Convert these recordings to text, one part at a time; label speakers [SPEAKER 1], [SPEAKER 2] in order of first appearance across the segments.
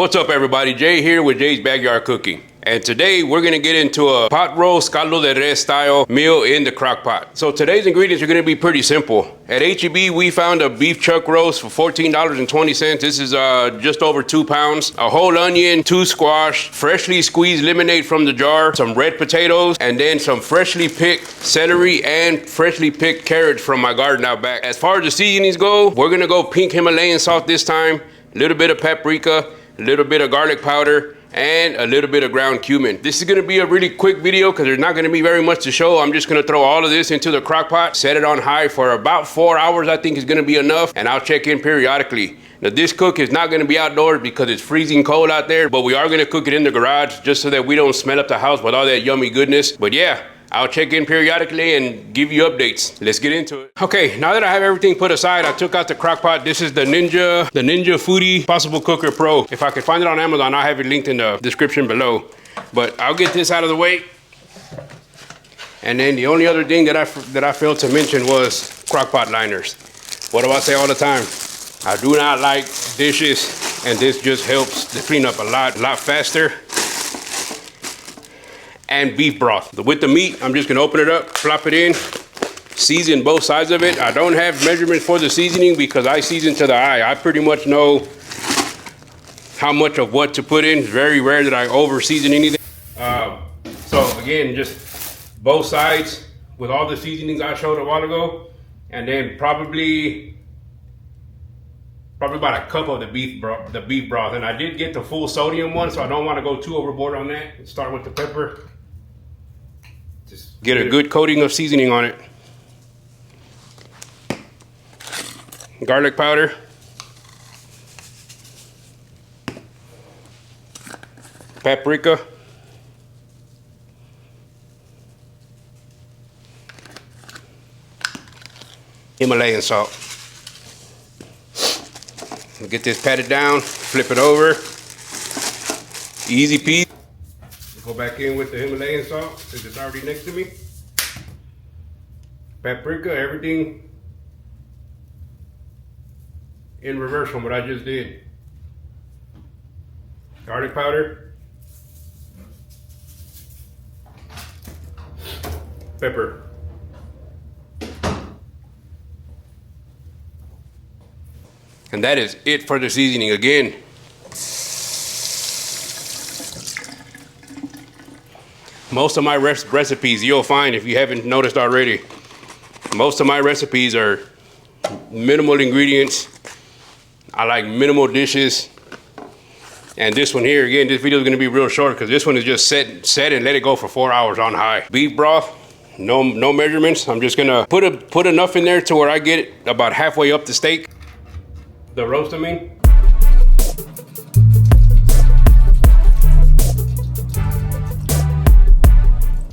[SPEAKER 1] What's up everybody, Jay here with Jay's Backyard Cooking. And today we're gonna get into a pot roast Caldo de Rez style meal in the crock pot. So today's ingredients are gonna be pretty simple. At H-E-B we found a beef chuck roast for $14.20. This is just over 2 pounds. A whole onion, 2 squash, freshly squeezed lemonade from the jar, some red potatoes, and then some freshly picked celery and freshly picked carrots from my garden out back. As far as the seasonings go, we're gonna go pink Himalayan salt this time, a little bit of paprika, a little bit of garlic powder, and a little bit of ground cumin. This is gonna be a really quick video because there's not gonna be very much to show. I'm just gonna throw all of this into the crock pot, set it on high for about 4 hours, I think is gonna be enough, and I'll check in periodically. Now this cook is not gonna be outdoors because it's freezing cold out there, but we are gonna cook it in the garage just so that we don't smell up the house with all that yummy goodness. But yeah, I'll check in periodically and give you updates. Let's get into it. Okay, now that I have everything put aside, I took out the crock pot. This is the Ninja Foodie Possible Cooker Pro. If I could find it on Amazon, I'll have it linked in the description below. But I'll get this out of the way. And then the only other thing that I failed to mention was crock pot liners. What do I say all the time? I do not like dishes, and this just helps to clean up a lot faster. And beef broth. With the meat, I'm just gonna open it up, flop it in, season both sides of it. I don't have measurements for the seasoning because I season to the eye. I pretty much know how much of what to put in. It's very rare that I over season anything. So again, just both sides with all the seasonings I showed a while ago, and then probably about a cup of the beef broth. And I did get the full sodium one, so I don't want to go too overboard on that. Let's start with the pepper. Just get a good coating of seasoning on it. Garlic powder. Paprika. Himalayan salt. Get this patted down, flip it over. Easy peasy. Go back in with the Himalayan salt since it's already next to me. Paprika, everything in reverse from what I just did. Garlic powder. Pepper. And that is it for the seasoning. Again, most of my recipes, you'll find, if you haven't noticed already, most of my recipes are minimal ingredients. I like minimal dishes. And this one here, again, this video is gonna be real short because this one is just set and let it go for 4 hours on high. Beef broth, no measurements. I'm just gonna put enough in there to where I get it about halfway up the steak. The roast, I mean.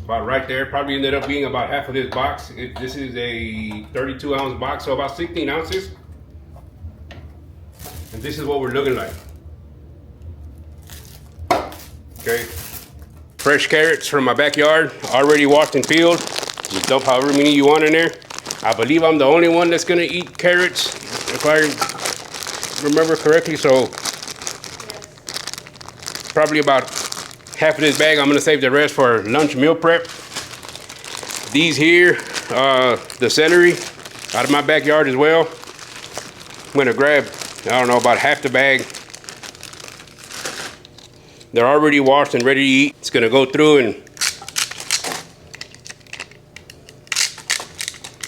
[SPEAKER 1] About right there. Probably ended up being about half of this box. This is a 32-ounce box, so about 16 ounces. And this is what we're looking like. Okay. Fresh carrots from my backyard, already washed and peeled. Just dump however many you want in there. I believe I'm the only one that's gonna eat carrots, if I remember correctly, so probably about half of this bag. I'm gonna save the rest for lunch meal prep. These here, the celery out of my backyard as well. I'm gonna grab, I don't know, about half the bag. They're already washed and ready to eat. It's gonna go through and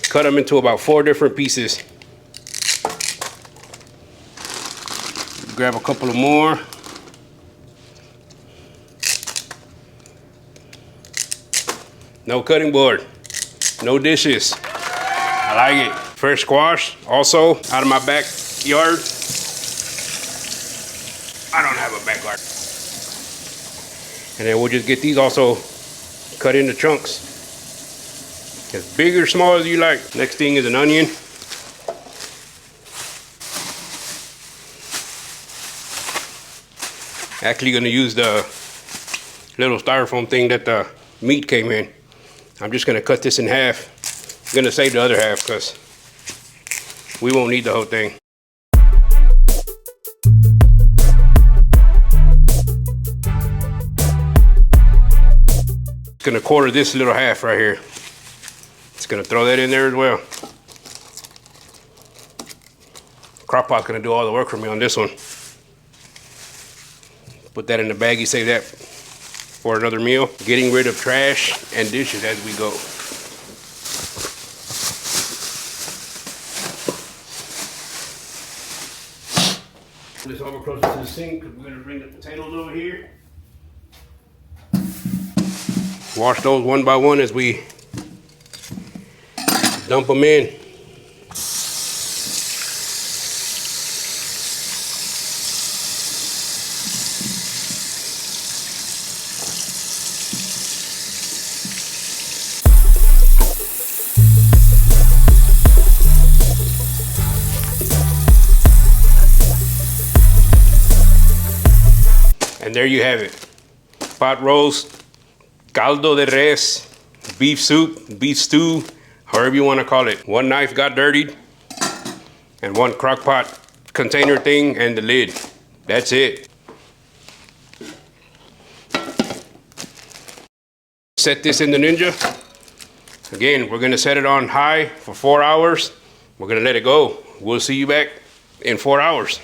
[SPEAKER 1] cut them into about 4 different pieces. Grab a couple of more. No cutting board, no dishes. I like it. Fresh squash, also out of my backyard. I don't have a backyard. And then we'll just get these also cut into chunks. As big or small as you like. Next thing is an onion. Actually gonna use the little styrofoam thing that the meat came in. I'm just gonna cut this in half. I'm gonna save the other half because we won't need the whole thing. Gonna quarter this little half right here. Just gonna throw that in there as well. Crock pot's gonna do all the work for me on this one. Put that in the baggie, save that for another meal. Getting rid of trash and dishes as we go. This over closer to the sink because we're gonna bring the potatoes over here. Wash those one by one as we dump them in. And there you have it. Pot roast, caldo de res, beef soup, beef stew, however you want to call it. One knife got dirtied and one crock pot container thing and the lid. That's it. Set this in the Ninja. Again, we're gonna set it on high for 4 hours. We're gonna let it go. We'll see you back in 4 hours.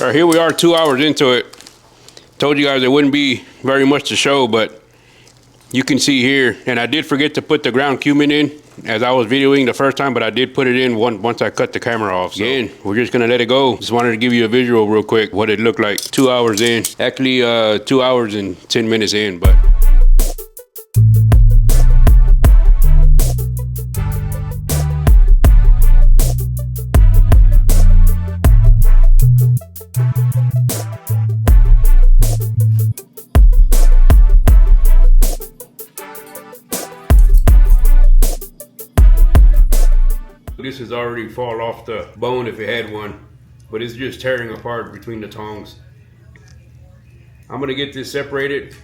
[SPEAKER 1] All right, here we are 2 hours into it. Told you guys there wouldn't be very much to show, but you can see here, and I did forget to put the ground cumin in as I was videoing the first time, but I did put it in once I cut the camera off. So again, we're just gonna let it go. Just wanted to give you a visual real quick, what it looked like 2 hours in. Actually, 2 hours and 10 minutes in, but. This has already fallen off the bone if it had one, but it's just tearing apart between the tongs. I'm gonna get this separated,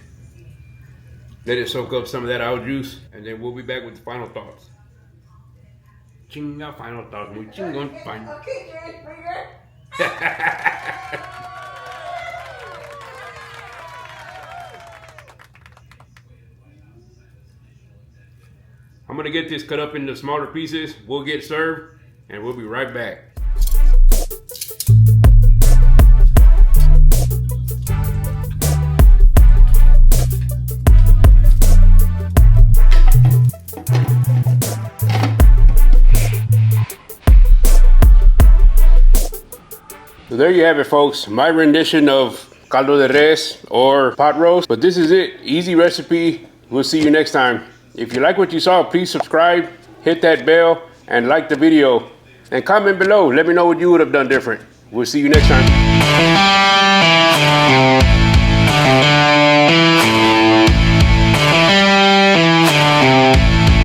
[SPEAKER 1] let it soak up some of that owl juice, and then we'll be back with the final thoughts. Chinga final thoughts, muy chingón. I'm gonna get this cut up into smaller pieces. We'll get served and we'll be right back. So there you have it, folks. My rendition of caldo de res or pot roast. But this is it. Easy recipe. We'll see you next time. If you like what you saw, please subscribe, hit that bell, and like the video. And comment below. Let me know what you would have done different. We'll see you next time.